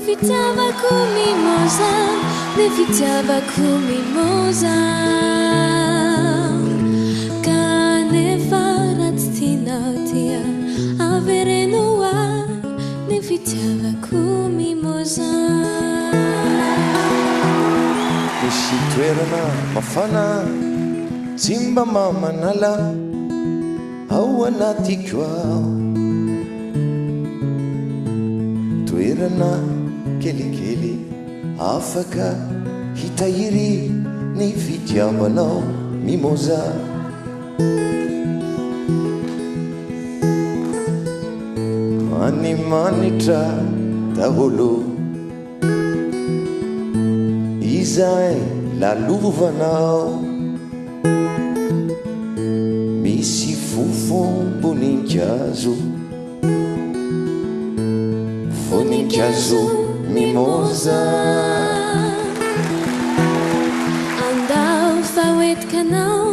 fitiavako mimosa, ne fitiavako mimosa. Kanefa ratsy tianao tia averenao ahy, ne fitiavako mimosa. Misy toerana mafana tsy mba mamanala ao anatiko ao, toerana kelikely afaka hitahiry ny fitiavanao mimoza. Manimanitra daholo izay lalovanao, misy voninkazo, voninkazo mimoza. Andao fa hoetikanao,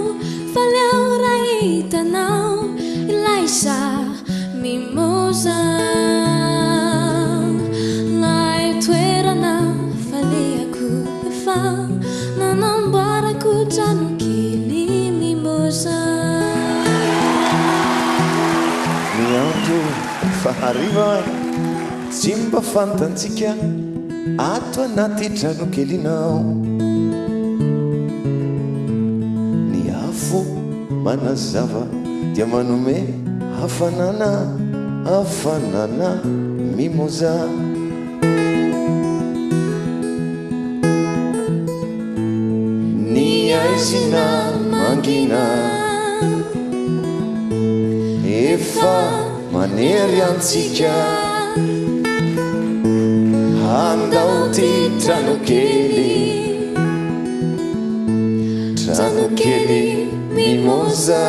fa leo raha hitanao, ilaisa mimoza. Lay toerana faleako efa nanamboarako trano kely mimoza. Ny andro fa hariva tsy mba fantantsika ato anaty trano kelinao, ny afo manazava dia manome hafanana mimoza. Ny aizina mangina efa manery antsika andao ty trano kely mimoza.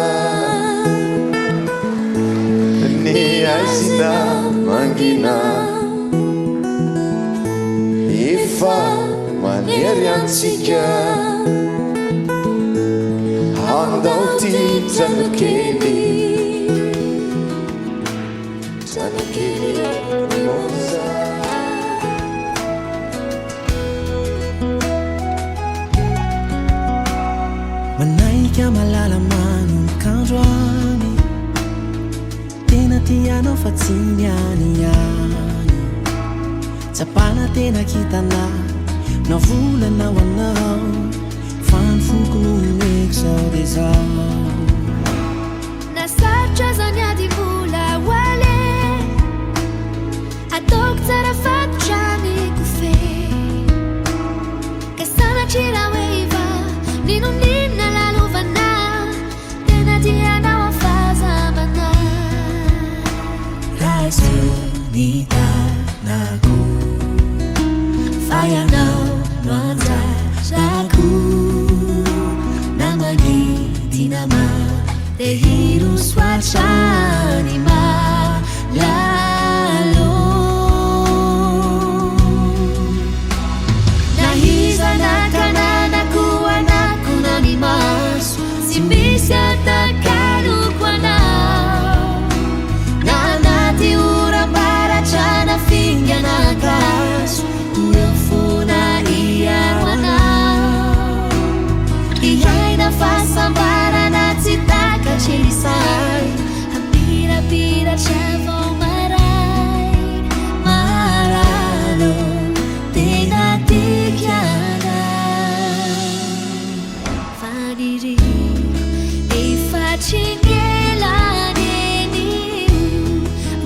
Ny aizina mangina efa manery antsika andao ty trano kely mimoza. Manaika malala manombokanjo any, tena tianao fa tsy mianiany, tsapana tena kitanahy na volana ho anao, fa ny foko no nomeko zao de zao. Nasarotra zany ady vola hoale, ataoko tsara fatotra mikofe, ka sanatry raha hoeva ninonina lalovana, tena tianao afazamana. Raiso ny tanako fa ianao no anjazako, namanidy nama de hirosoatrany malalo. Nahizana tanànako anako na ny maso, tsy misy atakaloko anao, na anaty oram-baratra na fingana gaso, urafona iaro anao, iaina fahasambarana tsy takatry isay, hampirapiratra vao maray maralo, tena tikiana faniri efatry ngelaneny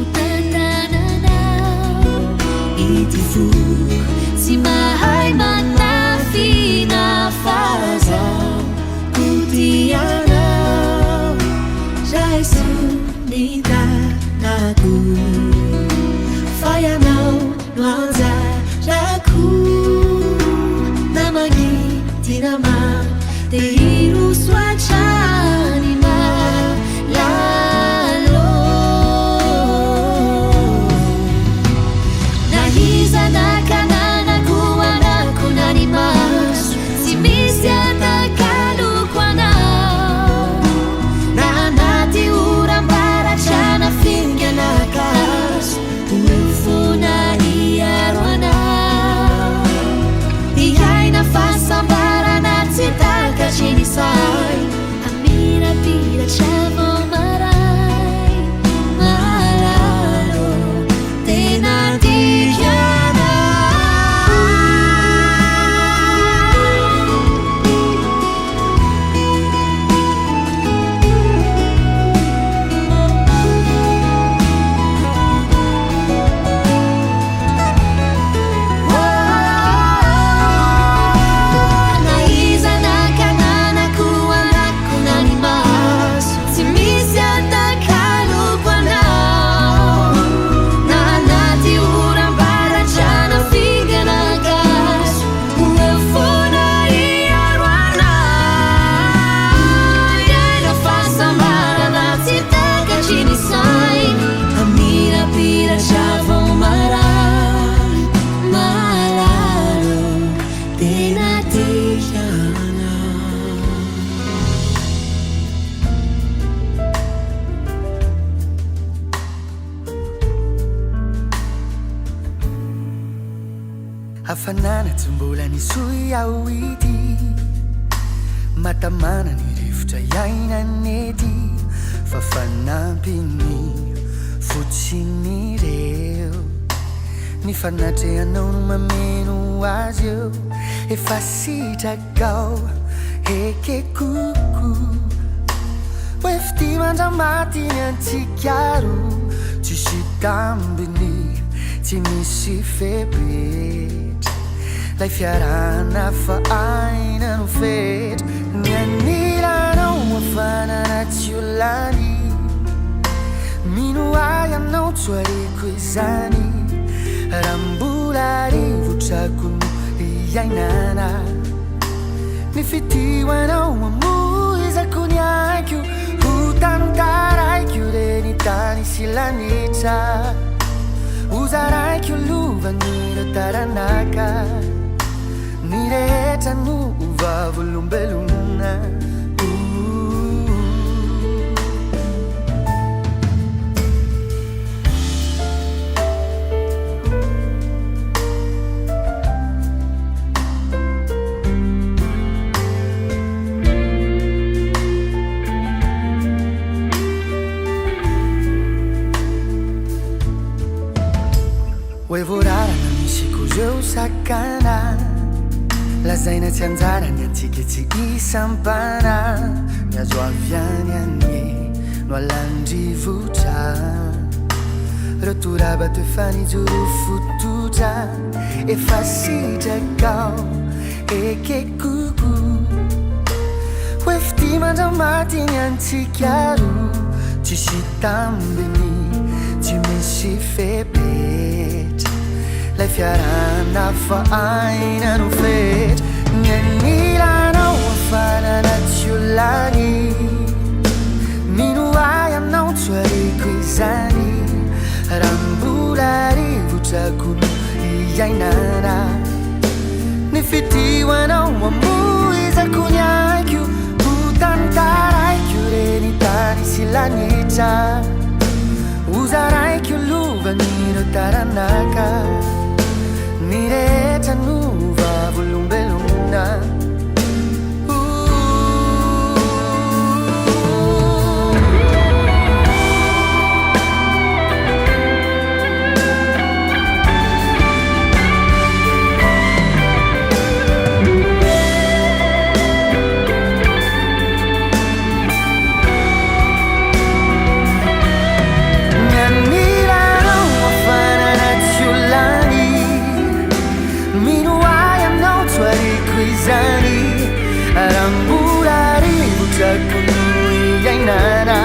utandananao, ity foko tsy mahay manafina fazao kutianao. Raiso ny tanako fa ianao no anjazako, namanidy nama de hirosoatrany malalo. fanana tsombola ny soy ao ity matamana ny rivotra iainanety fa fanampiny fotsin'ireo ny fanatrehanao no mameno azy eo efa sitrakao eke koko oefty mandramatiny antsikaro tsisy tambiny tsy misy fepetra lay fiarana fa aina no fetra ny anilanao afanana tsy olany mino ay anao tsoareko izany rambola rivotrako no iainana ny fitioanao amoizako ny aiko ho tantaraiko reny tany silanitra uzaraiko lovany taranaka ny rehetra no vavolombelona oevorarana misiko zeo sakana lazaina tsy anjarany antsika tsy isampana miazo aviany anye no alandrivotra rotorabate fanijoro fototra efa sitrakao eke koko oefty mandramatiny antsikaro tsisy tambiny tsy misy fepetra lay fiarana fa aina no fetra ny anilanao afanana tsy olany mino ay anao tsoareko izany rambola rivotrako no iainana ny fitioanao amoizako ny aiko ho tantaraiko reny tany silanitra uzaraiko lovany no taranaka ny rehetra no vavolombelona rambola rivotrako no iainana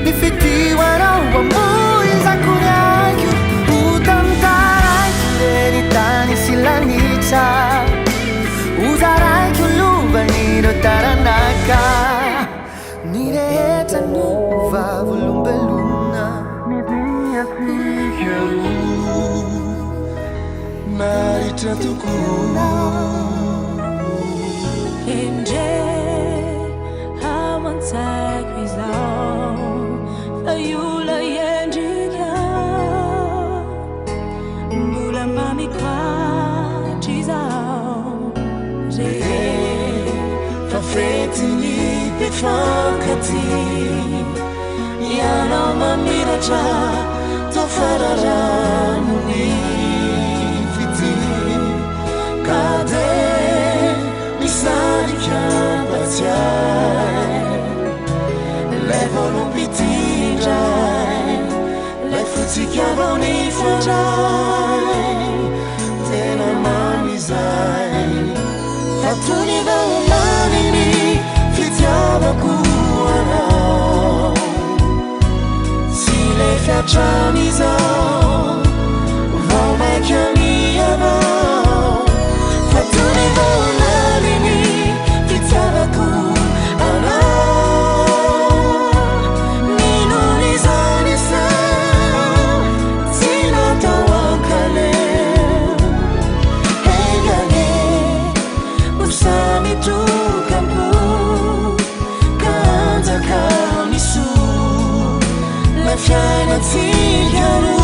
ny fitioanao amoizako ny aiko ho tantaraiko reny tany silanitra uzaraiko lovany no taranaka ny rehetra no vavolombelona maritra tokoa Fetini befakati yana mamiratra tofararani fiti kade misali kambatiai levolo pitindrai le futichiaroni farai tena mamizai fatuni valanini fitiavakuana si le facciamizao vau mai chiamiavao fatuni valanini fitiavakuana ninonizanisa sinatawakale hegane usami tu kampu kanza kanisu la fiana tigano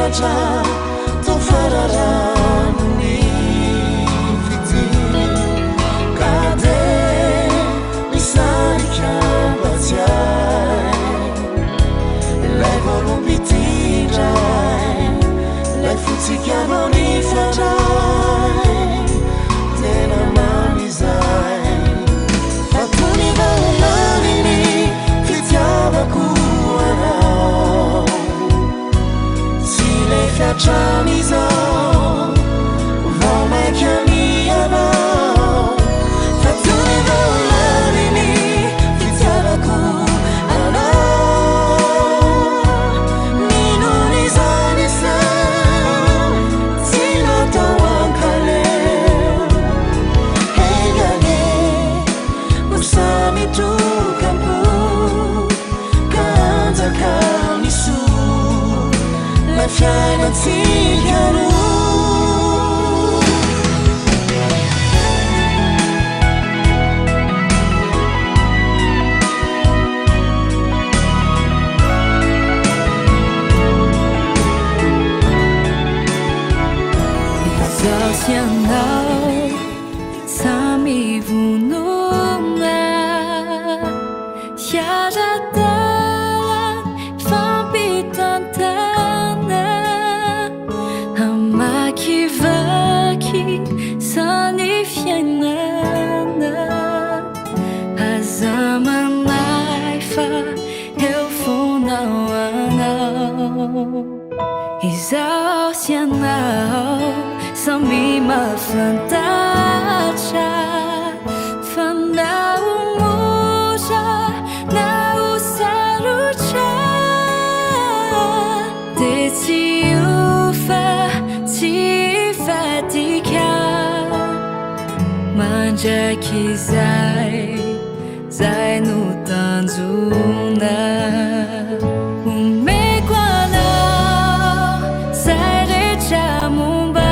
efatra tofararany fity ka de misarika mbatsiay lay volombitindray lay fotsikanao ny fandray tena manizay fatony valaniny fitiavako anao tsy lay fiatramizao vao maika mianao fatony valaniny fitiavako anao ninon'izany sao tsy natao ankaleo hengane usamitrokampo kanjakaniso la fiainantsika Zaosianao samy vonona hiara-dala fampitantana hamakivaky sany fiainana aza manay fa eo fonao anao izaosianao samy mafantatra fa naomotra naosarotra de tsy ofa tsy fatika mandraky zay no tanjona omeko anao zay rehetra momba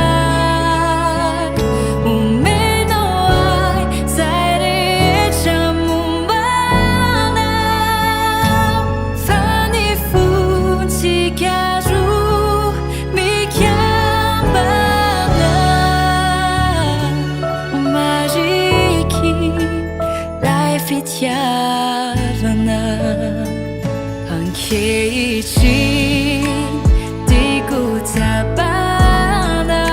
fitiavana ankehitriny tiako tabanao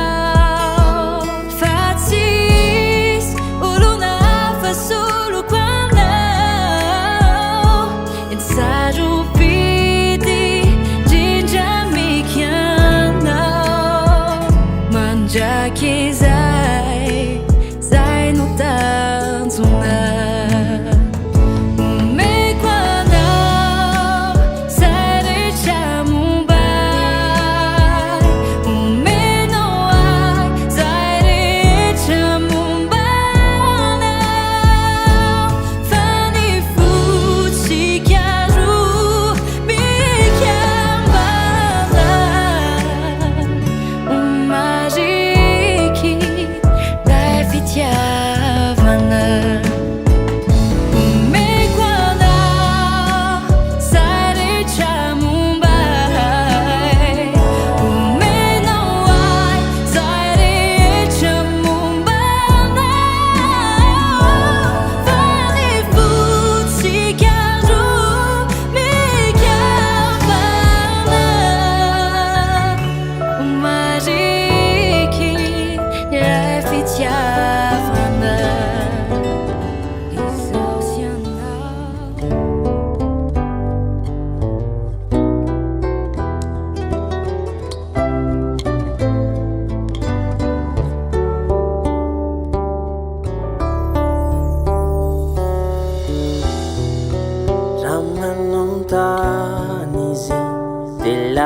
fa tsisy olona hafa soloko anao sarobidy drindra mikianao mandraky zay no tanjona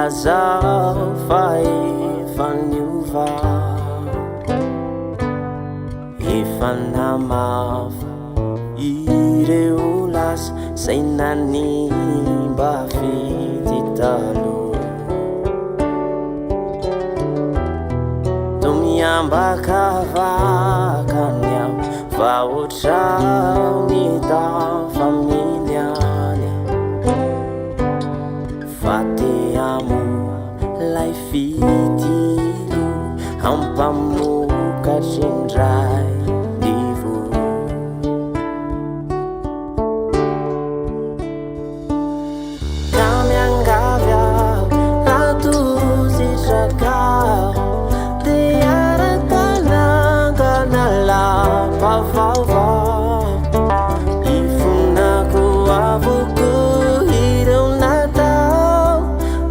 Zao fa efa niova efa namafa ireo lasa zay nanimba fety taloha tomiambaka vakany am va ohatrany tafamiliany fa te amo lay fi fitilo hampamokatry ndray divo kamiangavy aho ratositrakaho de aratanangana lapavaovao ifonako avoko ireo natao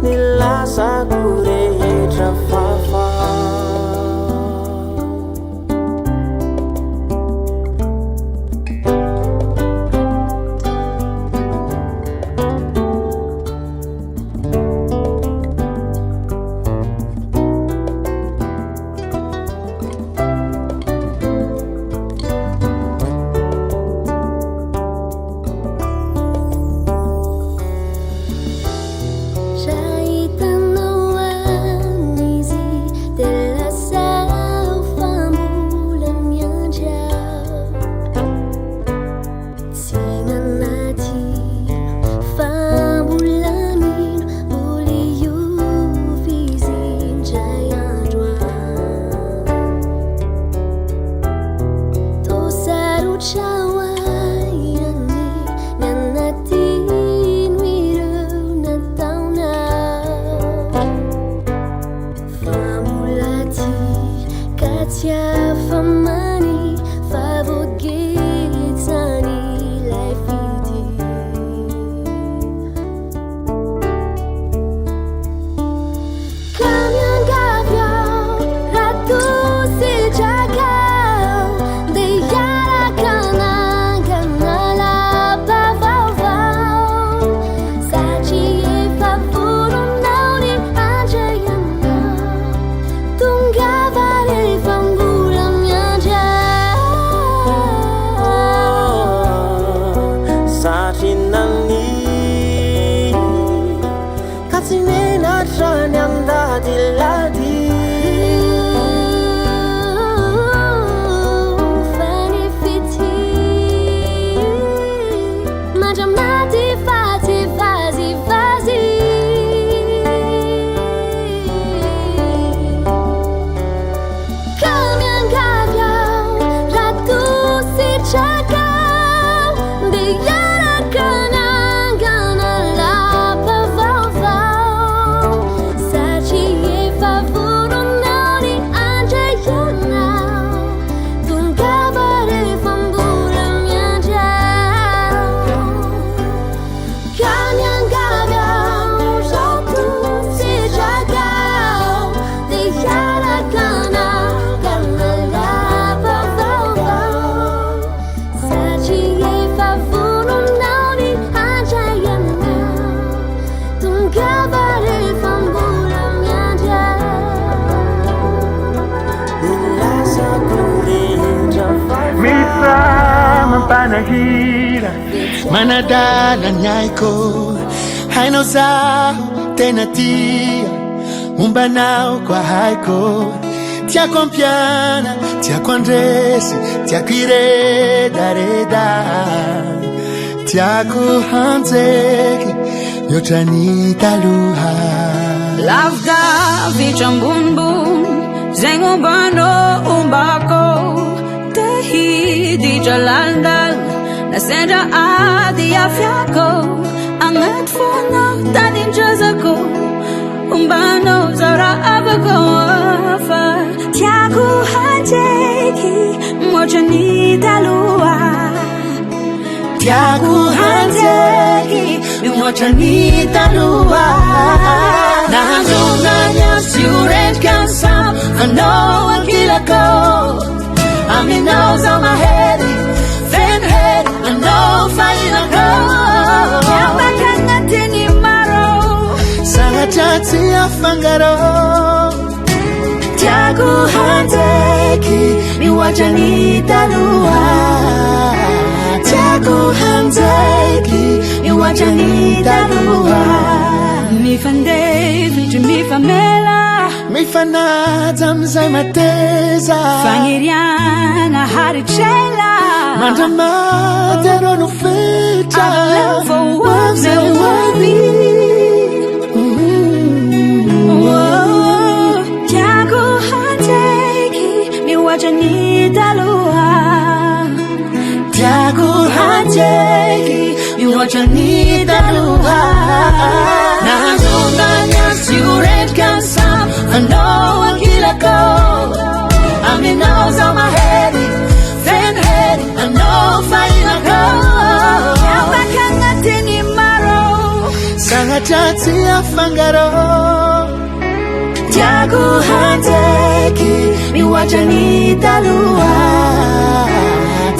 nilasako rehetra fafa Panahira manadala nyaiko haino zao tena tia umbanao kwa haiko tiako mpiana tiako andresi tiako iredareda tiako hanzeki yotrani taluha lavga vichambunbun zengumbano umbako di jalandal nasenda adi afyako angat fono tanin jazako umbano zara abako afa tiaku hanjeki mochani talua tiaku hanjeki mochani talua nanzo nanya siuret kansam ano akilako I'm in nose on my head, thin head, and no fire go. Yamakangati maro, sangatati afangaro. Tiaku handeki, ni wajani talua. Tiaku handeki, ni wajani talua. Mi fande, mi famela. Mi fanata mzai mateza Fangiriana haricella Mandama dero no feta I'm living for words and worthy handeki miwacha nitaluha nazunganya siuretkan sam ano ang kilako aminauza mahedi fenhedi ano fainako yabakangatini maro Sangachati afangaro Jagu handeki miwacha nitalua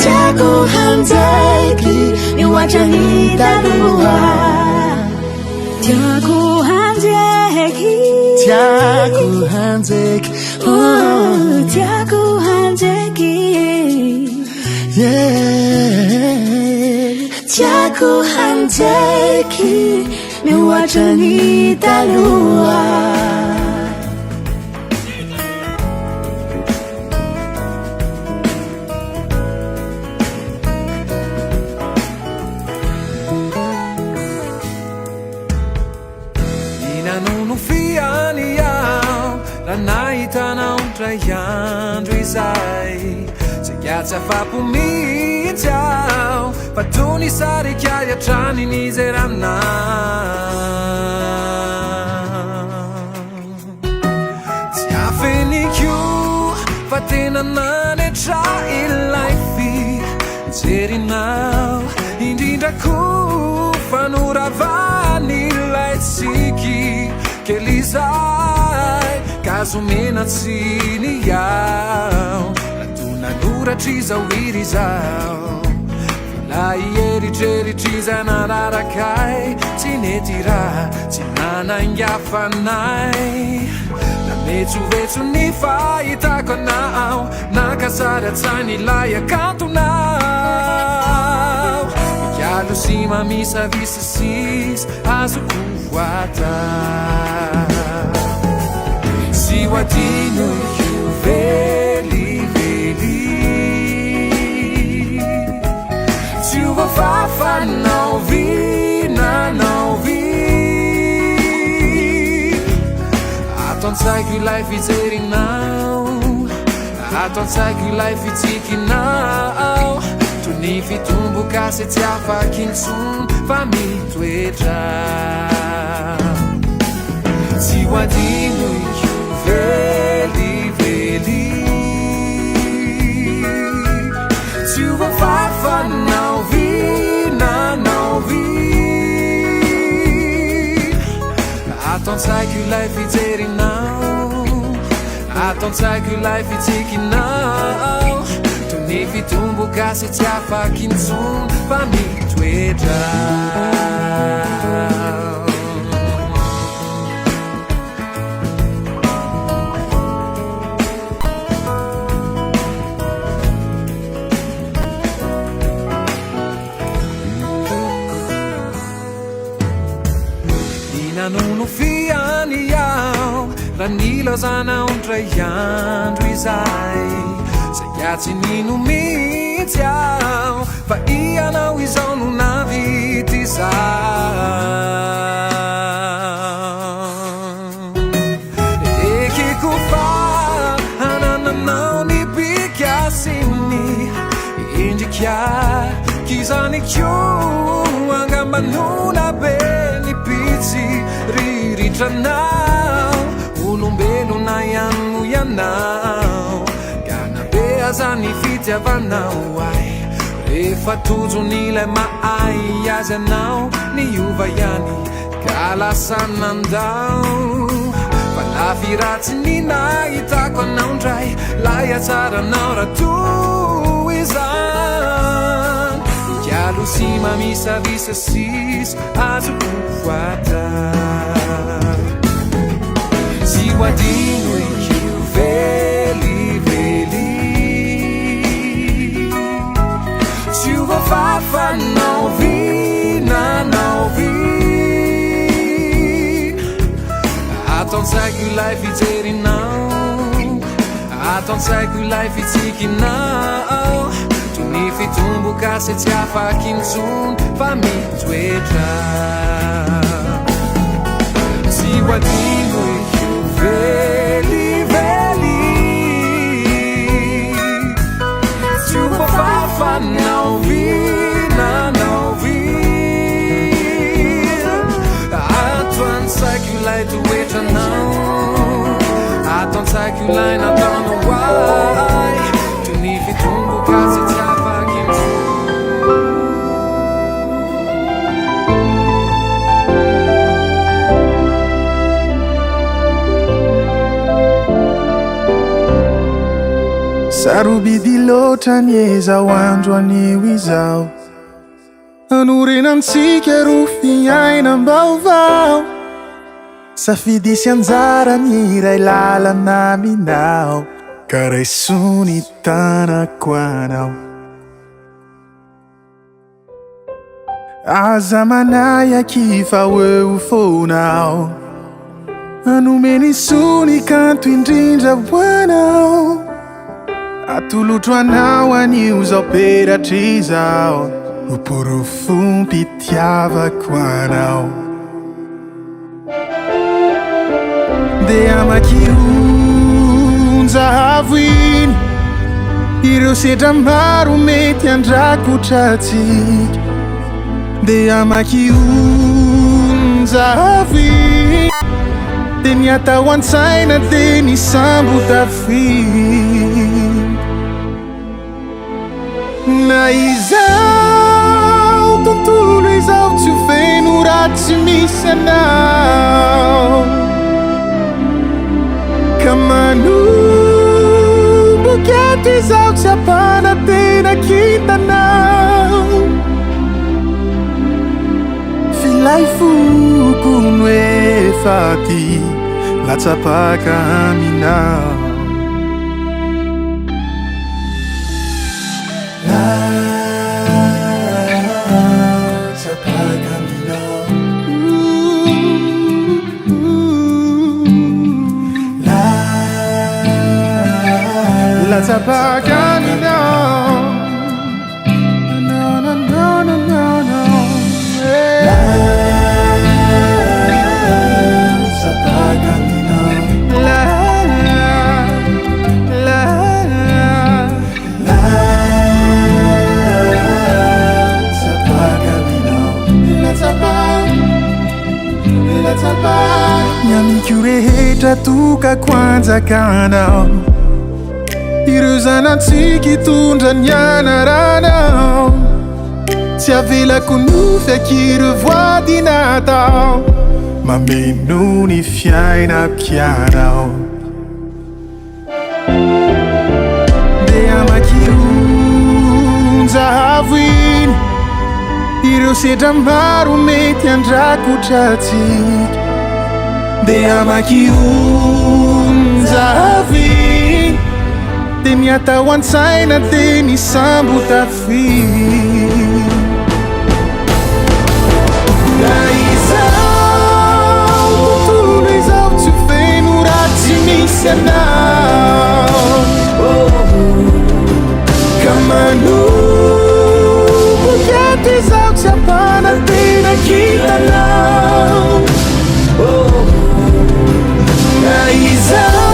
Jagu handeki miwacha nitalua Jagu handeki Jagu handeki Jagu handeki Yeah Jagu handeki miwacha nitalua Yandro izay Zay fapomitao Fatony sarika iatrany nizerana Tsy afenikio Fa tena nanetra ilay fi Jerinao Indrindrako Fanoravany ilay tsiky Kelizay Caso mena tsini yao Latuna nura triza wiri zao Lai eri jeri triza nararakai Tinetira tinana nyafanai Na metu vetu ni faita konao Nakasara tsani laya kantunao Yalo sima misa visa sis Azu kuwata Siwatino you veli veli Tuva fafa não vi na não vi Aton sai que life is airing now Aton sai que life is ticking now Tu nifi tumbu kase tiafa kinsun Fami tuetra Siwatino Veli, veli Tuva fafa não vi, não vi Aton sai que life is airing now Aton sai que life is ticking now Tu nifi tumbu kase tiafa kinsun Fami tuetra Não fiani yao Ranila zana untrayandro izay Sayatsi ninu mitiao Fa ia nao izao no navity zao Eke fa Hanananao ni pikiasini Indikya Kizani kyo Angambanuna beni pizzi Riritranao Ulumbelo na yanu yanao Gana beazani fitiavanao Ai Refa tuzo nile maai Yazanao Ni uvayani Kalasanandao Palafiratsy ninahitako anao ndray Laya tsara anao raha toy izany Ialo sy mamisavisa sis azoko voata Sy ho adino io velively Tsy ho voafafanao vinanao vi Ataonsaiko io life ijerinao Ataonsaiko io life itsikinao Toy ny fitomboka se tsy afaky intsony fa mitoetra Tsy ho adino io velively Tsy ho voafafanao vinanao ilaina ataonao why toy ny fitomboka tsy tsy afaky sarobidy loatra ny ezao andro anio izao anorenantsika ro fiainam-baovao safidisy anjara ny iray lalana minao ka raisony tanako anao aza manayaky fa eo fonao anomeny sony kanto indrindra hoanao atolotro anao anio zao peratry zao uporofumpitiavako anao de amakionjahavo iny ireo sedra maro mety andrakotratsika de amakionjahavo iny de ny atao an-tsaina de ny sambo tafiny na izao tontolo izao tsy feno ratsy misy anao ka manomboky ato izao tsy apana tena kintanao filay foko no efa ty latsapaka aminao Let's have a camino. No, no, no, no, no, no. Let's have a camino. Let's have a nyamikureheta tuka kwanza kanao ireo zanatsika hitondra ny anaranao tsy avelako nofy ireo voady natao mameno ny fiainam-pianao de amakionjahavo iny ireo sedra maro mety andrakotratsika de amakionjahavo iny de ny atao an-tsaina de ny sambo tafiny na izao tontolo izao tsy feno ratsy misy anao ka manomboky ato izao tsy apana tena kintanao na izao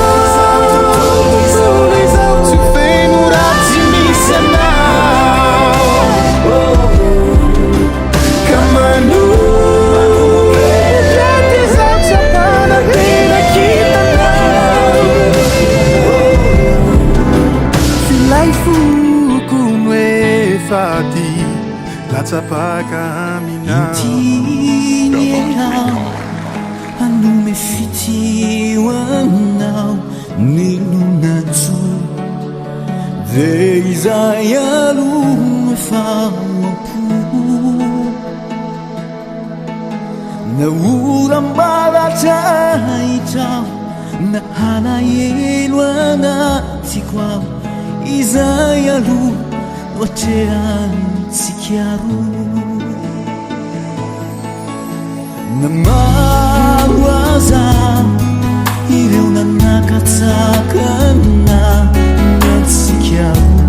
latsapaka aminao anume fitiwanao nilunatsu de izayalume fawapu na urambara chaitao na hanayelwana tikwao izayalu watean sikiaru na mawaza ireo nanakatsakana na sikiaru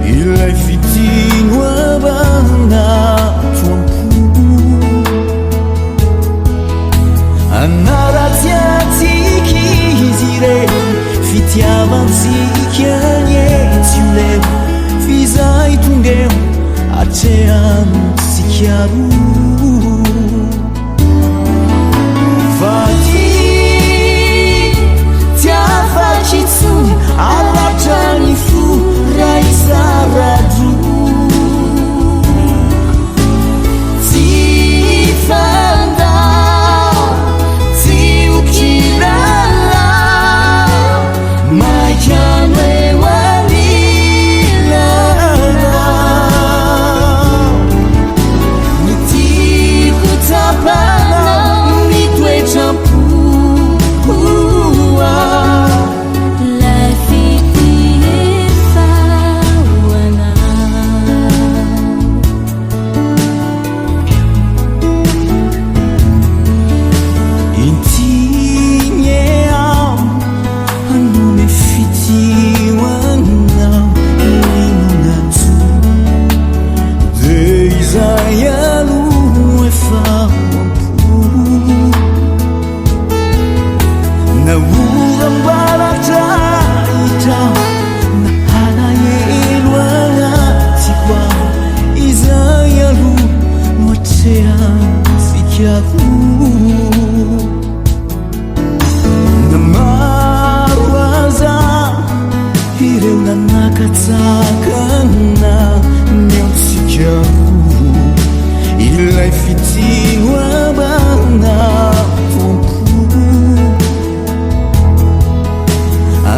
ilay fitinoavana toampo anaratsiatsiky izy reo fitiavantsika nyetsyleo fizay tongeo atreano sikiaru vati tiafa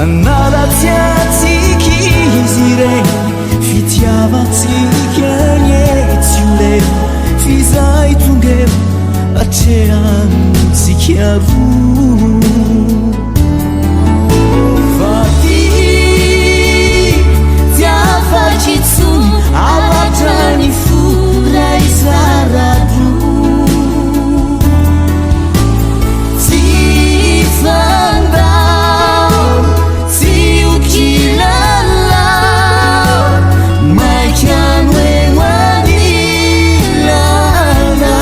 anaratsiatsika izy regny fitiavatsika nietsyoley fizay tongeo atreantsika fati tiafatsitson avatrany fo raisarado tsy fandao tsy okilalao maikano egnanilana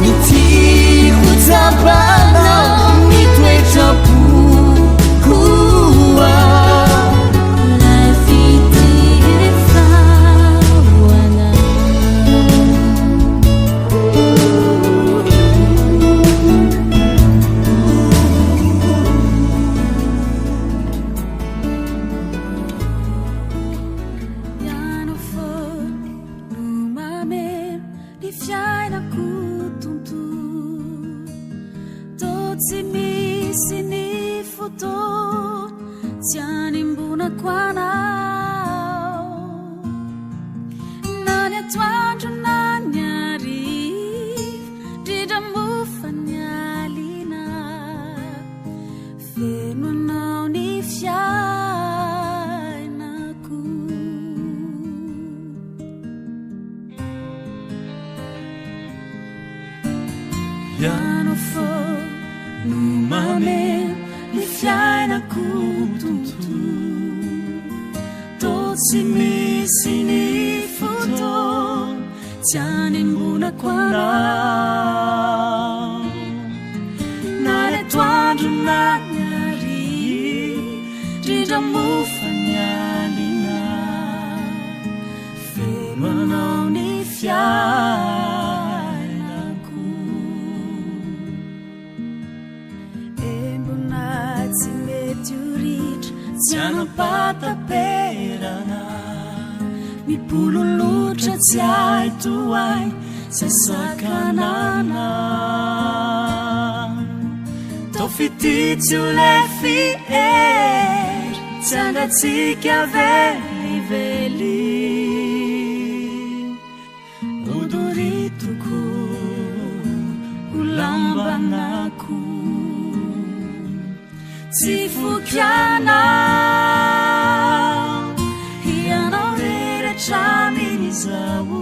mitiko tsapanao mitoetrapokoa Piano for no mame ni fiaina kutuntu Totsi misi ni foto Tiani mbuna kwana Nare tuandu na nyari Rida mufanyalina Femana ni fiaina Tiana pata perana Mi pululutra tiai tuai Se sakanana Tofititio le fier Tianga tika veli veli Udurituku Ulambanaku Tifukiana Hianao rere chaminizawu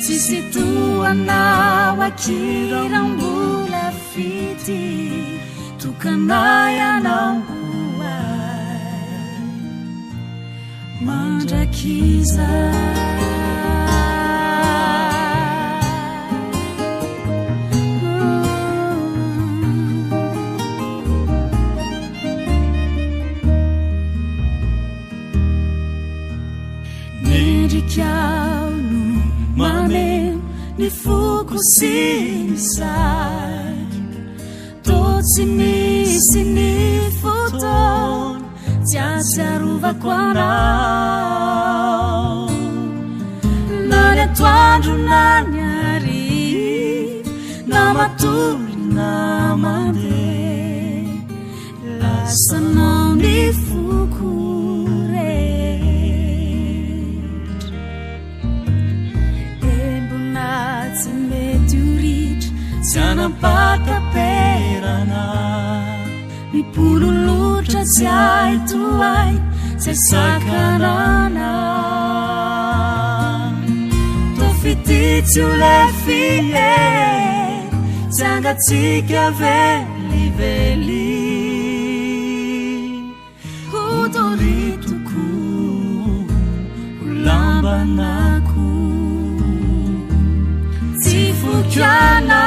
Tisituana wakirambula fiti Tukanaya na uwai Mandrakiza Chiaunu mame ni fukusini sai Totsi misi ni futon Tiasaruva kwanao Nane tuandu na nyari Namatuli namade Lasanao ni fukure Tiana pata perana Mi pululutra tiai tuai Se sakanana Tofititio le fier Tianga tika veli veli Udorituku Ulambanaku Tifukiana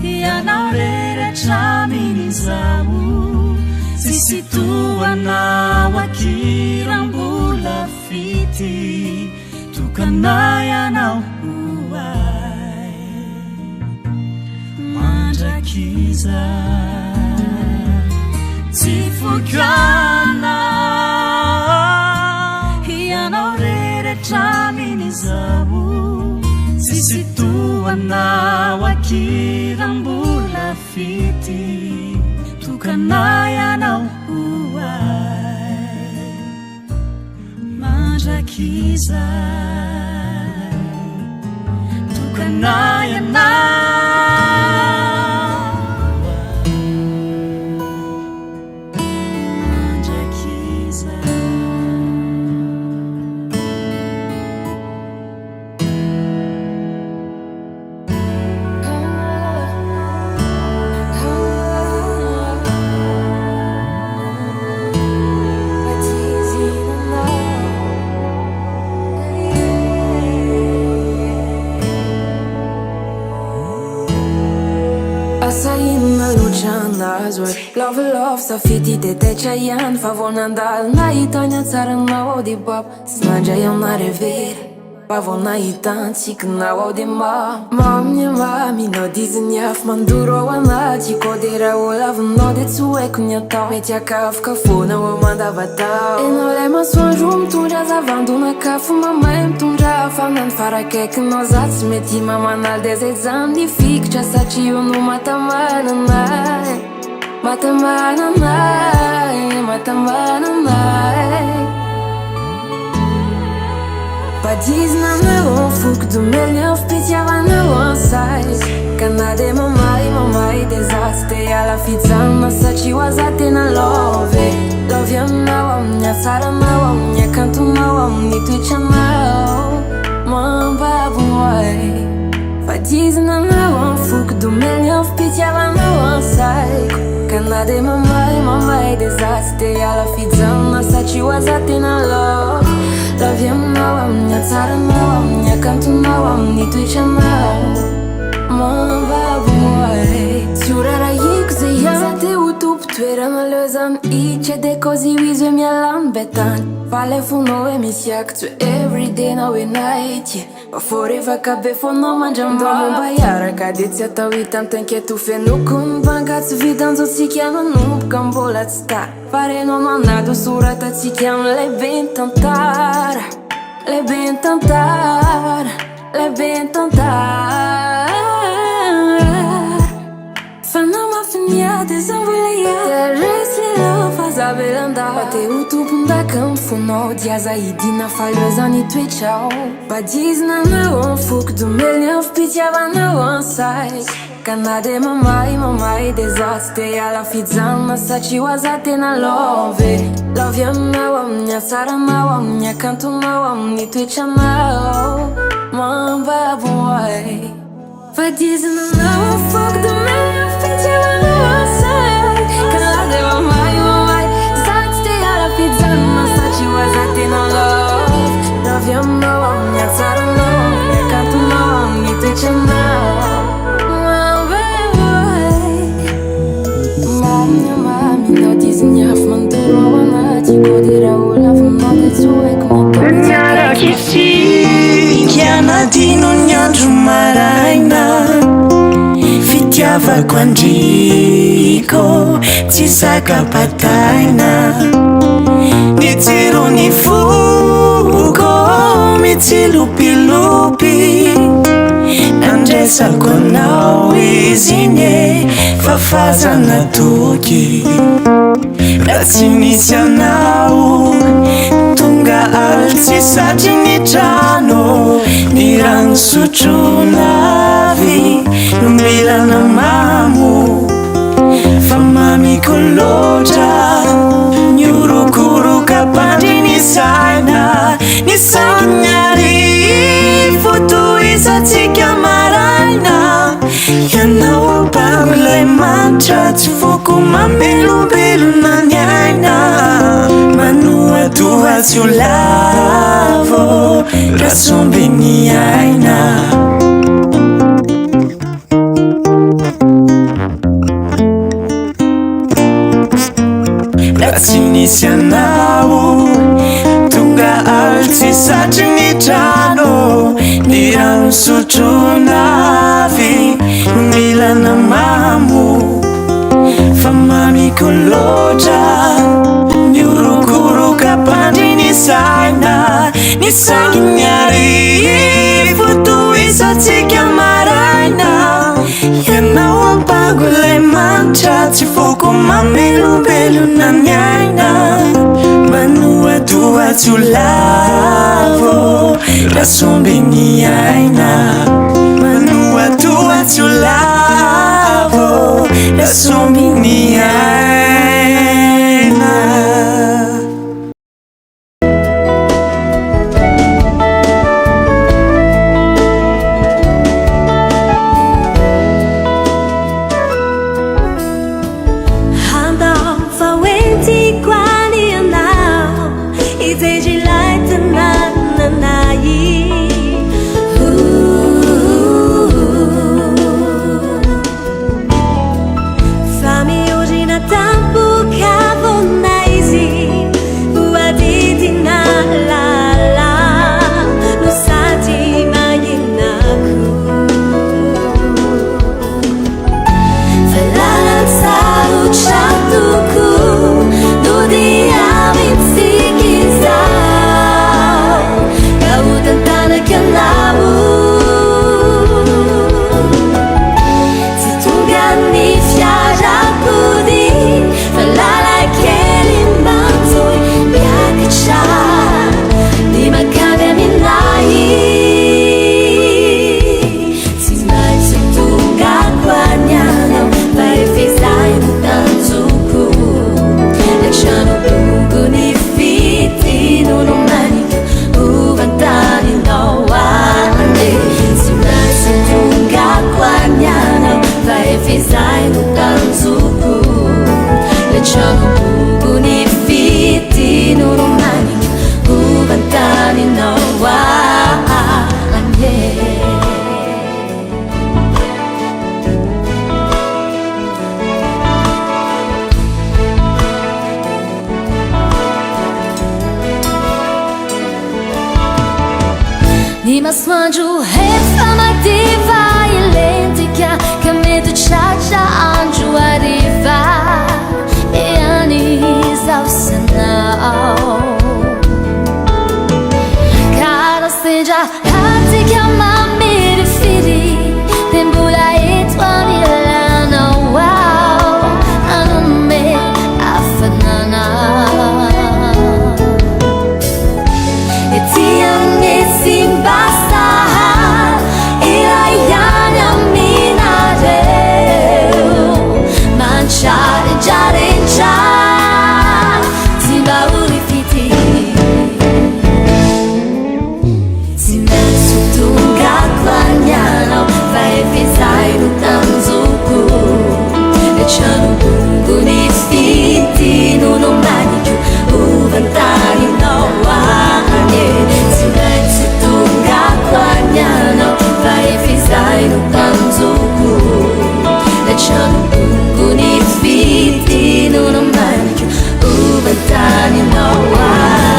Ianaurere chaminizawu Sisituana wakirambula fiti Tukanaya na uwai Mandrakiza Tifukiana Ianaurere chaminizawu Sisituana wakirambula fity tokana ianao hoay mandrakiza tokana ianao mandrakiza Love safity detecha iany fa vao nandalo nahitany antsaranao ao de bab sy mandray aminare very fa vao nahitantsikinao ao de mamnya maminao diziny afo mandoro ao anaty ko de raha olavinao de tsy haiko ny atao mety akafokafona ao mandavatao enao lay masoandro mitondra zavandonakafo mamay mitondra afanany farakaikinao za tsy mety mamanaly de zay zany nifikitra satria io no matamananay matamananay badizananao foky domely an fipitiavanao ansay kana de mamay de za tsy te ala fijanona satria ho aza tena love aminao amin'ny atsaranao amin'ny akantonao amin'ny toetranao mambavoay badizananao foky domely an fipitiavanao ansay kana de mamay de za tsy te ala fijanona satria ho aza tena love aminao amin'ny atsaranao amin'ny akantonao amin'ny toetranao mambavoay tsy horarahiko zay iza te ho tompo toerana leo zany itry de kozy izy hoe mialany betany fa le fonao hoe misy akitsy hoe everyday na hoe night fa forevaka be fonao mandramdao momba iaraka de tsy atao hita mitanketo fenoko mibanga tsy vidanjotsika manomboka mbola tsy tara fa renao manado soratatsika am'lay be tantara le ben tantara fanao mafiniady zamboleia resy lo fa zabelanda te ho tompondaka amin'ny fonao diaza idina faleo zany toetrao badizananao foky domely an fipitiavanao ansay kana de mamay de za tsy te ala fijanona satria ho aza tena love aminao amin'ny atsaranao amin'ny akantonao amin'ny toetranao mambavoay badizananao foky domely an fipitiavanao ansay kana de mamay za tsy te ala fijanona satria ho aza tena love aminao amin'ny atsaranao amin'ny akantonao amin'ny toetranao maminao diziny afo mandoro ao anaty ko de raha olavinao de tsy haiko miarakitsika nadino ny andro maraina fitiavako andriko tsy sakapataina ny tsiro ny foko mitsilopilopi andresako anao izy nye fafazana toky raha tsy nisy anao tonga altsy satria ny trano ny rano sotronavy milana mamo fa mamiko loatra ny orokoroka pandry ny saina ny sakinyary fotoizatsika maraina ianao ampamilay mantra tsy foko mamelobelona ny aina manoatohatsy o lavo rasombe ny aina raha tsy nisy anao tonga altsy satry ny trano ny rano sotronavy milana mamo fa mamiko loatra ny orokoroka pandry ny saina ny sakinyary fotoizatsika maraina ianao Agulay mantra tsy foko mamelombelona ny aina Manoadoa tsy ho lavo raha somby ny aina Manoadoa tsy ho lavo raha somby ny aina Ni masoandro rehefa mativa ilentika ka mety tratra andro hariva ian'izao sanao Kara sendra hatika mamirifiry dia mbola eto anilanao anome afanana Ety amin'ny simbasa ilaiany aminareo mantrarentrarentra tsy mba urifity tsy maintsy tongako anyanao fa efizay no tanjoko e trano bongo ny fity nono maniko ovantaninao anye tsy maintsy tongako anyanao fa efizay no tanjoko e trano bongo ny fity nono maniko ovantaninao anye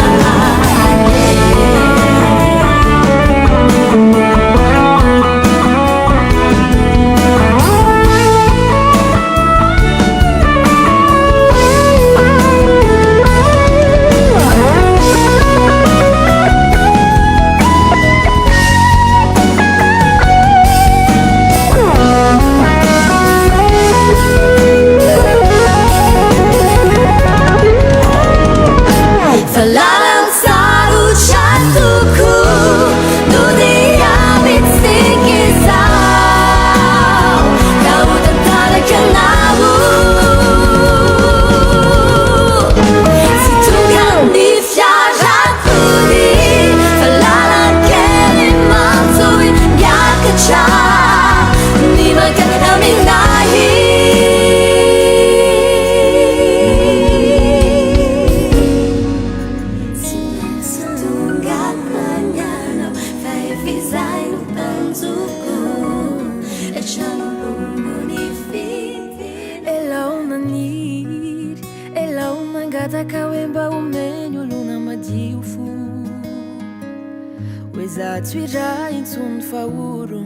Twira intsony faoro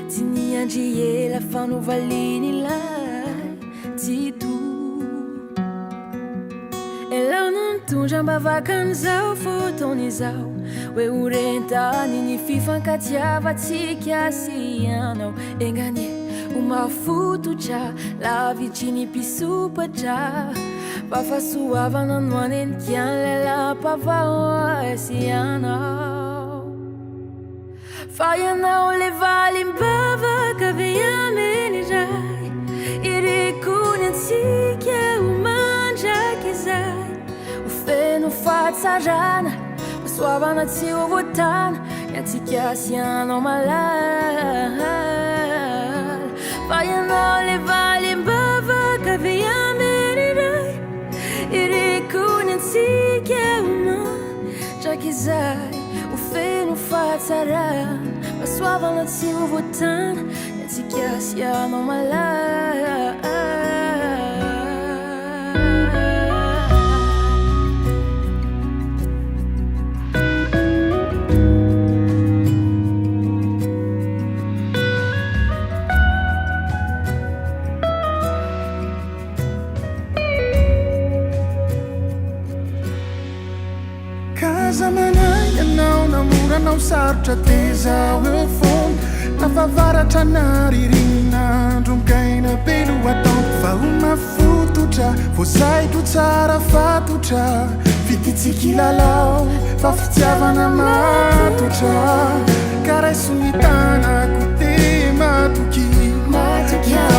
tsy niandry ela fanovaliny lay tito elana mitondra mbavakan'izao fotoan'izao hoe horentany ny fifankatiavatsika sy ianao enganie mafototra la vicini pisopatra fafasoavana no anenikiany lelampavao asianao fa ianao le valimbavaka ve ameny ray irekony antsika ho mandraky izay ho feno fahatsarana soavana tsy ho voatana antsika asianao malala fa ianao le valimbavaka ve ameny ray irekony antsika ho mandraky izay ho feno fahatsarana soavana tsy ho voatana antsika asianao malala Namoranao sarotra teza eo foana nafavaratra naririnandro mikaina belo ataoko fa ho mafototra voasaitro tsara fatotra fititsikilalao fa fitiavana matotra karaiso ny tanako te matoky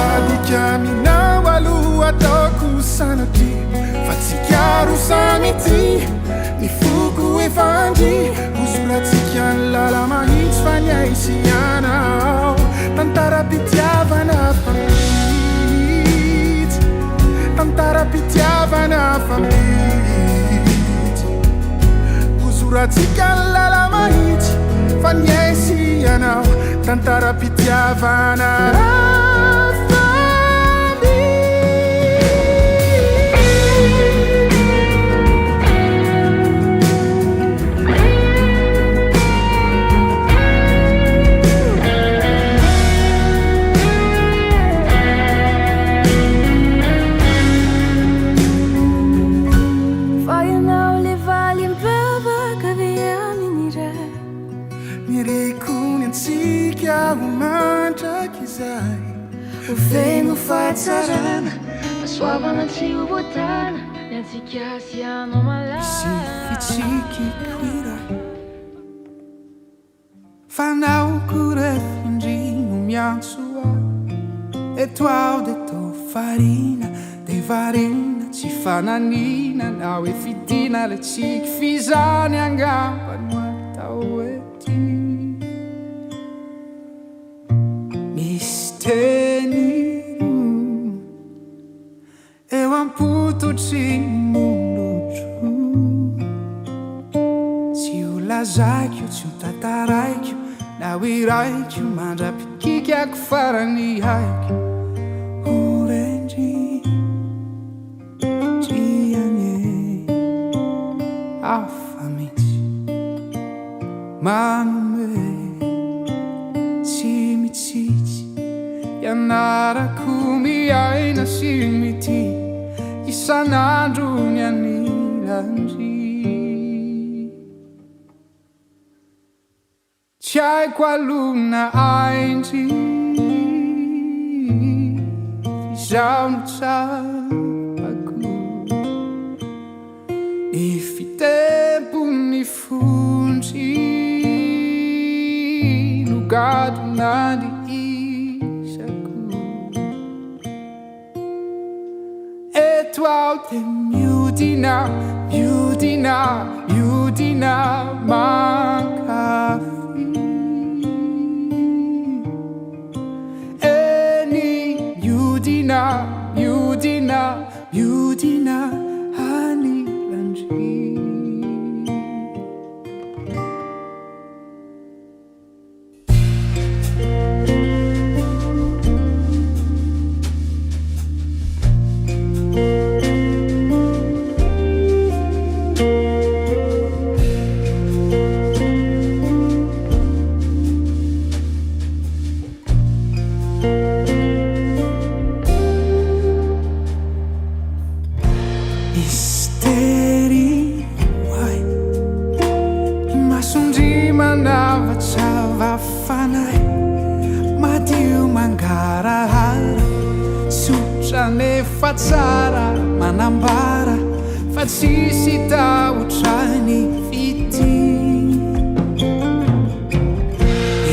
adika minao aloha ataoko sanatry fa tsikaro samity ny foko efandry hosolatsika ny lala mahitsy fa ny aisianao tantaram-pitiavana famitsy tantaram-pitiavana famitsy hosoratsika ny lala mahitsy fa ny aisianao tantaram-pitiavana Feno fahatsarana soavana tsy ho voatana ny antsika asianao malala sy fitsiky koira fanaoko refindrino miantso ao etoao de tô farina de varina tsy fananina na hoe fidina le tsiky fizany angamba no atao ety misteny eo ampototry molotro tsy ho lazaiko tsy ho tataraiko na ho iraiko mandrapikikako farany haiko horendry triane afa mitsy manome tsy mitsitsy ianarako miaina sy mity isan'andro ny anirandry tsy haiko alona aindry fizaho no tsapako ny fitempony fondry no gado nady etoao de miodina miodina miodina mankafy eny miodina miodina miodina hanilandry nefa tsara manambara fa tsisy tahotrany fity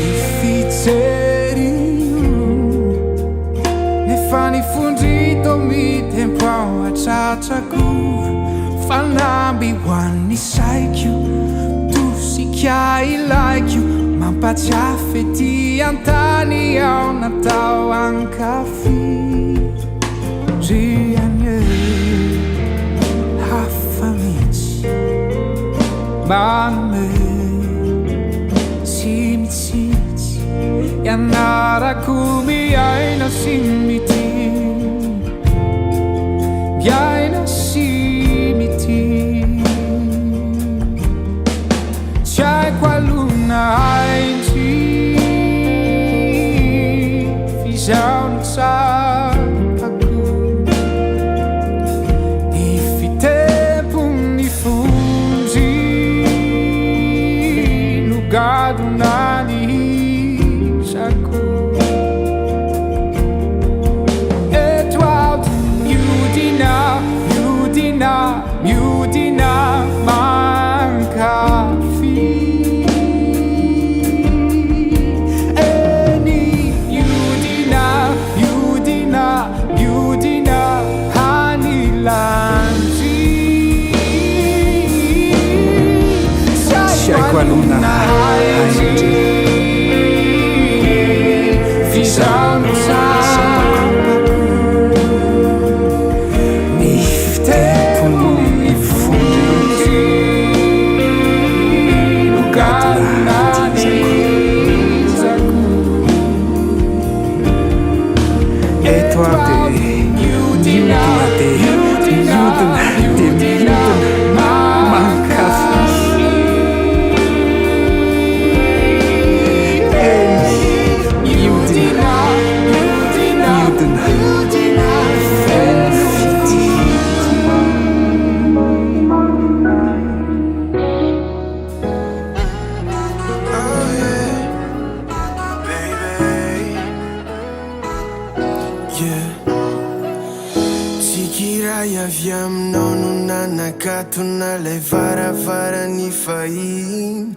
ifitsery nefa nifondrito mitempo ao atratrako fanamby hoan'ny saikio tosika ilaikio mampatsiafy ety antany ao natao ankafy riane hafa mihitsy manome tsy mitsitsy ianarako miaina sy mity miaina sy mity tsy haiko alona haintsy fizaona tsapako ny fitempony fonjy nogadona ny hisako etoato miodina miodina miodina mankafy eny miodina miodina miodina hanilanzy saiko alona haintsy fizaona tsapako ny fitempony fonjy nogadona ny hisako eto aby miodina de miodina de miodina mankafy miodina miodina miodina fity Tsikiray avy aminao no nanakatona lay varavarany fahiny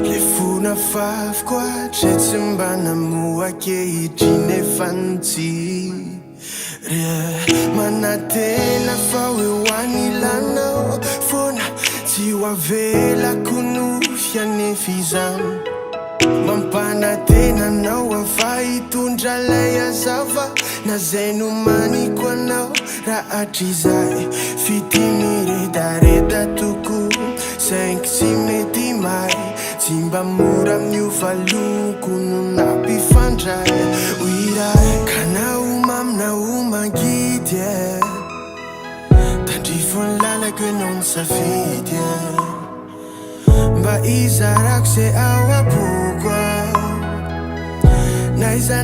le fona fafiko atre tsy mba namoakehitriny efa nitsiry manatena fa hoe hoanilanao fona tsy ho avelako no fianefizany mampanatenanao afa hitondra lay azava na zay no maniko anao raha atrizay fity miredareda toko sainky tsy mety may tsy mba mora miovaloko no nampifandray oiray ka naoma aminaomangidy tandrifony lalako enao nisafidy mba izarako zay ao aboko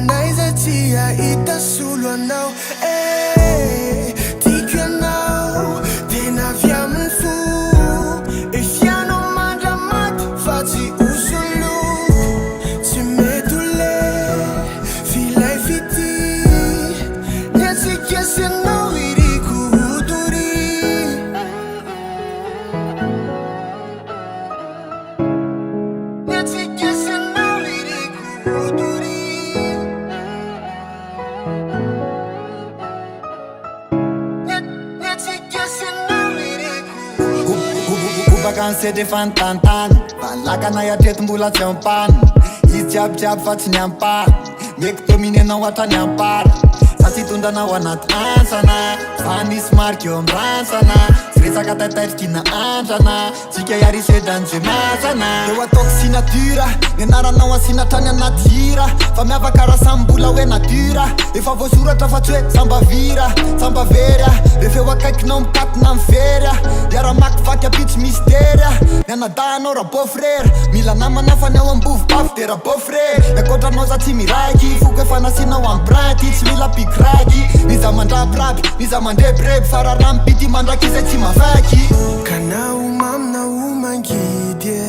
naiza tsy hahita solo anao tiako ianao tena avy amin'ny fo efianao mandramaty fa tsy osoloko tsy mety ho le filay fity niatsika sy anao iriko hodory niatsika sy anao iriko hodory Vacances de fantantany valakana iatreto mbola tsy ampany izy jiabijiaby fa tsy niampary meky dominenao hatrany ampara sasy hitondranao anaty ansana fa nisy mariky eo am'ransana sy resaka taitairikina andrana tsika iarisedran'ze masana eo ataoko sinatura ny anaranao asinatrany anaty hira fa miavaka raha samymbola hoe natura efa voasoratra fa tsy hoe sambavira sambaverya refeo akaikinao mikatina miverya iara-makivaky apitsy misteria ny anadanao raha beau-frère mila namana fa ny ao ambovo bafy de raha beau-frère miakotranao za tsy miraiky foko efa nasinao ambranty tsy mila pikraky niza mandrabiraby niza mandrebireby fa raha raha mipity mandraky izay tsy mavaky ka naomamnao mangidy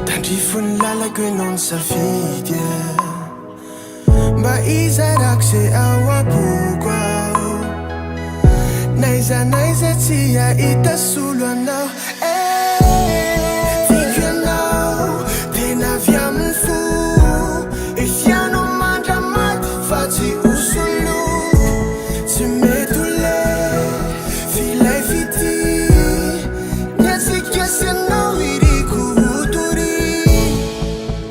tandrifony lalako enao nisafidy mba izarakse awabukwao naiza tia itasulu anao viky anao tena avy amin'ny fo ifianao mandramaty fa tsy osolo tsy mety ho le filay fity niasikasy anao iriko hotory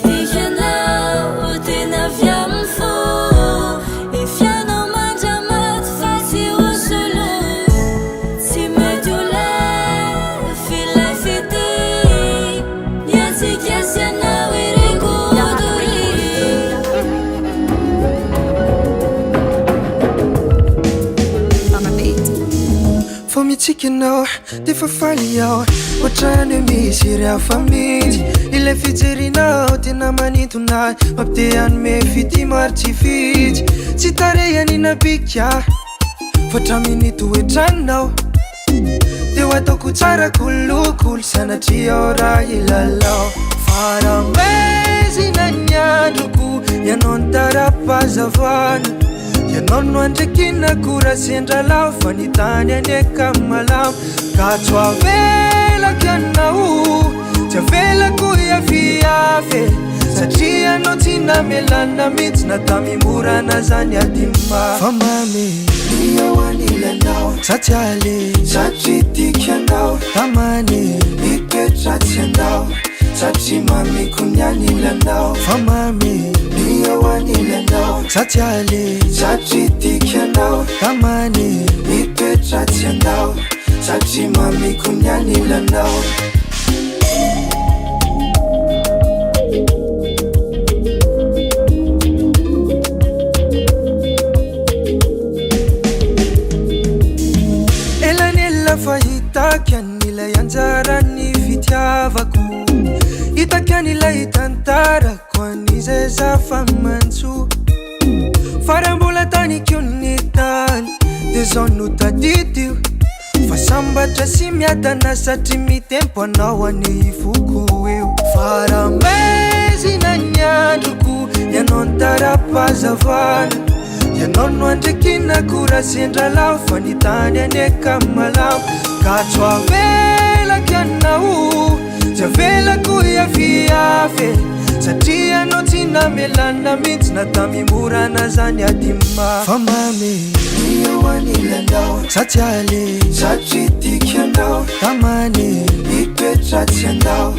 viky anao tena avy amin'ny fo ifianao mandramaty fa tsy osolo tsy mety ho le filay fity niasikasy anao iriko hotory Fa mitsika anao, de fa faly aho ohatrany hoe misy iry hafa mihitsy ilay fijerinao tena manintona mampite hanome fity maro tsy vitsy tsy tarehy anina bika fa traminy toetranao de ho ataoko tsara kolokolo sanatria ao raha ilalao faramezina ny androko ianao ny tara-pazavana ianao no andrakina kora sendralao fa ny tany aneka malamo ka tsy avelaky anao tsy avelako iafiafy satria anao tsy namelana mihitsy na tamimorana zany adima fa mamy io anilanao satsy ale satria tiky anao tamany itoetratsy anao satria mamiko ny anilanao fa mamy io anilanao satsy ale satria tiky anao tamany itoetratsy anao satria mamiko ny anilanao fahitaka an'ilay anjarany fitiavako hitaka an'ilay tantarako an'izay zafa mantso farambola tanikio ny tany de zao no taditio fa sambatra sy miadana satria mitempo anao ane ifoko eo faramezina ny androko ianao ny tara-pazavana ianao no andrakina kora sendralao fa ny tany aneka malao ka tsy avelaky anao tsy avelako iafiafy satria anao tsy namelana mihitsy na tamimorana zany adima fa mamy io anilanao satsy ale satria tiky anao tamany itoetratsy anao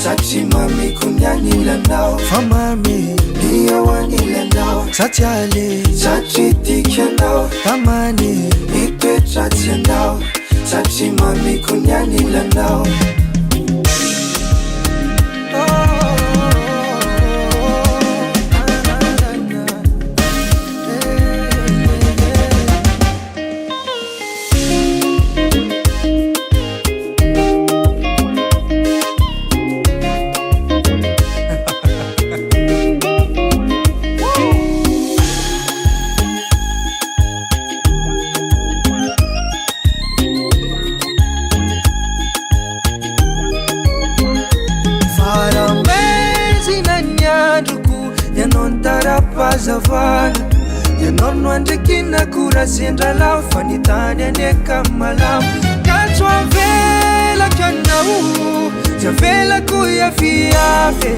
satria mamiko ny anilanao fa mamy io anilanao satsy ale satria tiky anao tamany itoetratsy anao satria mamiko ny anilanao pazavana ianao no andrakina kora sendralao fa ny tany aneka malamo ka tsy avelaky anao tsy avelako iafiafy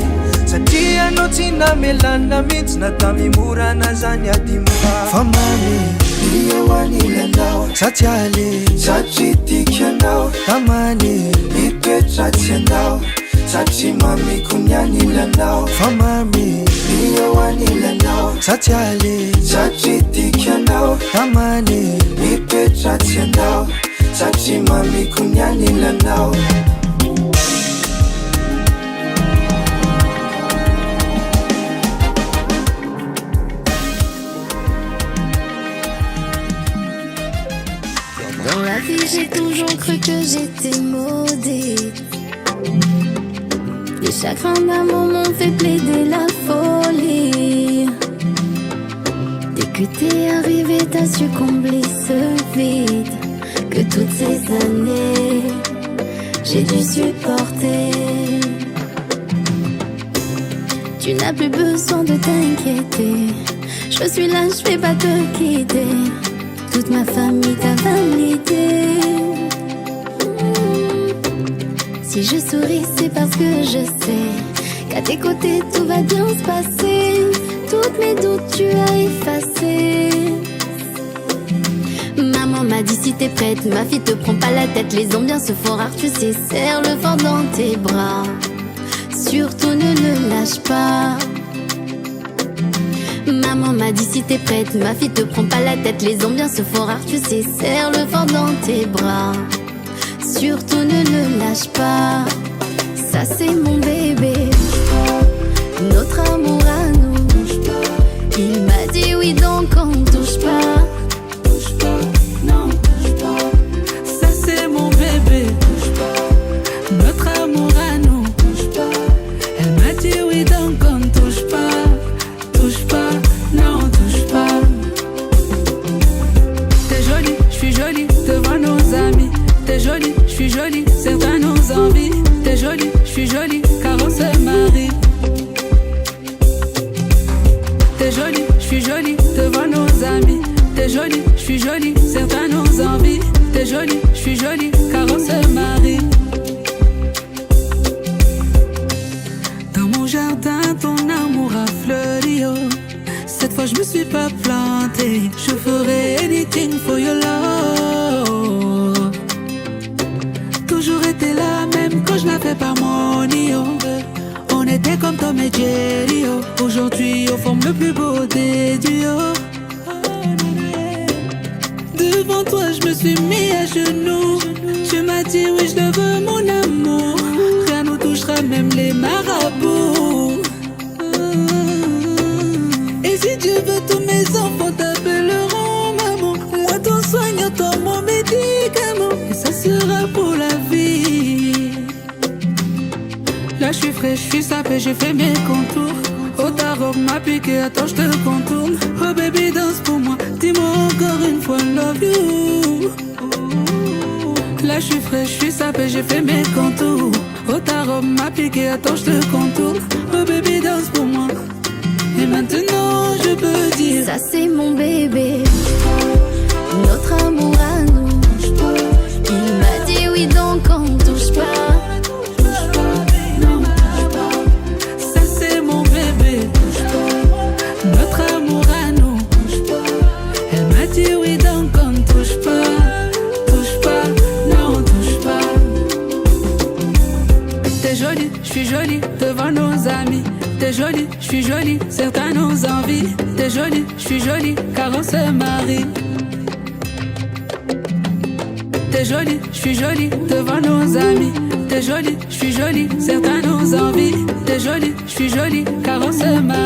satria anao tsy namelana mihitsy na tamimorana zany adima fa mamy io anilanao satsy ale satria tiky anao tamany itoetratsy anao satria mamiko ny anilanao fa mamy io anilanao satsy ale satria tiky anao tamany itoetratsy anao satria mamiko ny anilanao Dans la vie j'ai toujours cru que j'étais maudite. Les chagrins d'amour m'ont fait plaider la folie. Dès que t'es arrivé, t'as su combler ce vide que toutes ces années j'ai dû supporter. Tu n'as plus besoin de t'inquiéter, je Je suis là, je vais pas te quitter. Toute ma famille t'a validé. Si je souris, c'est parce que je sais qu'à tes côtés tout va bien se passer. Toutes mes doutes tu as effacé. Maman m'a dit si t'es prête, ma fille te prends pas la tête. Les hommes bien se font rares, tu sais, serre le vent dans tes bras. Surtout ne le lâche pas. Maman m'a dit si t'es prête, ma fille te prends pas la tête. Les hommes bien se font rares, tu sais, serre le vent dans tes bras. Surtout ne le lâche pas. Ça c'est mon bébé, notre amour à nous. Il m'a dit oui donc on touche pas. Touche pas, non touche pas. Ça c'est mon bébé, notre amour à nous. Elle m'a dit oui donc on touche pas. Touche pas, non touche pas. T'es jolie, je suis jolie devant nos amis. T'es jolie, je suis jolie, certains nous envient. T'es jolie, je suis jolie, car on se marie. T'es jolie, je suis jolie devant nos amis. T'es jolie, je suis jolie, certains nous envient. T'es jolie, je suis jolie, car on se marie. Dans mon jardin, ton amour a fleuri, oh. Cette fois je me suis pas plantée. Je ferai anything for your love. Toujours été là, même quand je n'avais pas mon io. On était comme Tom et Jerry, oh. Aujourd'hui on forme le plus beau des duos. Devant toi je me suis mis à genoux. Tu m'as dit oui je le veux mon amour. Rien nous touchera même les marabouts. Et si Dieu veut tous mes enfants t'appelleront maman. Moi ton soignant, toi mon médicament. Et ça sera pour la vie. Là je suis frais, je suis sapé, j'ai fait mes contours. Oh ta robe m'a piqué, attends je te contourne. Oh baby danse pour moi, dis-moi encore une fois love you. Là je suis frais, je suis sapé, j'ai fait mes contours. Oh ta robe m'a piqué, attends je te contourne. Oh baby danse pour moi. Et maintenant je peux dire ça c'est mon bébé, notre amour à nous. Il m'a dit oui donc on touche pas. Non, ça c'est mon bébé, notre amour à nous. Elle m'a dit oui donc on touche pas. Touche pas, non touche pas. T'es jolie, je suis jolie devant nos amis. T'es jolie, je suis jolie, certains nous envient. T'es jolie, je suis jolie, car on se marie. T'es jolie, je suis jolie devant nos amis. T'es jolie, je suis jolie, car on se marie. T'es jolie, je suis jolie devant nos amis. T'es jolie, je suis jolie, certains nous envient. T'es jolie, je suis jolie, car on se marie. T'es jolie, je suis jolie, car on se marie. T'es jolie, je suis jolie, certains nous envient. T'es jolie, je suis jolie, car on se marie. T'es jolie, T'es jolie, je suis jolie devant nos amis. T'es jolie, je suis jolie, certains nous envient. T'es jolie, je suis jolie, car on se marie.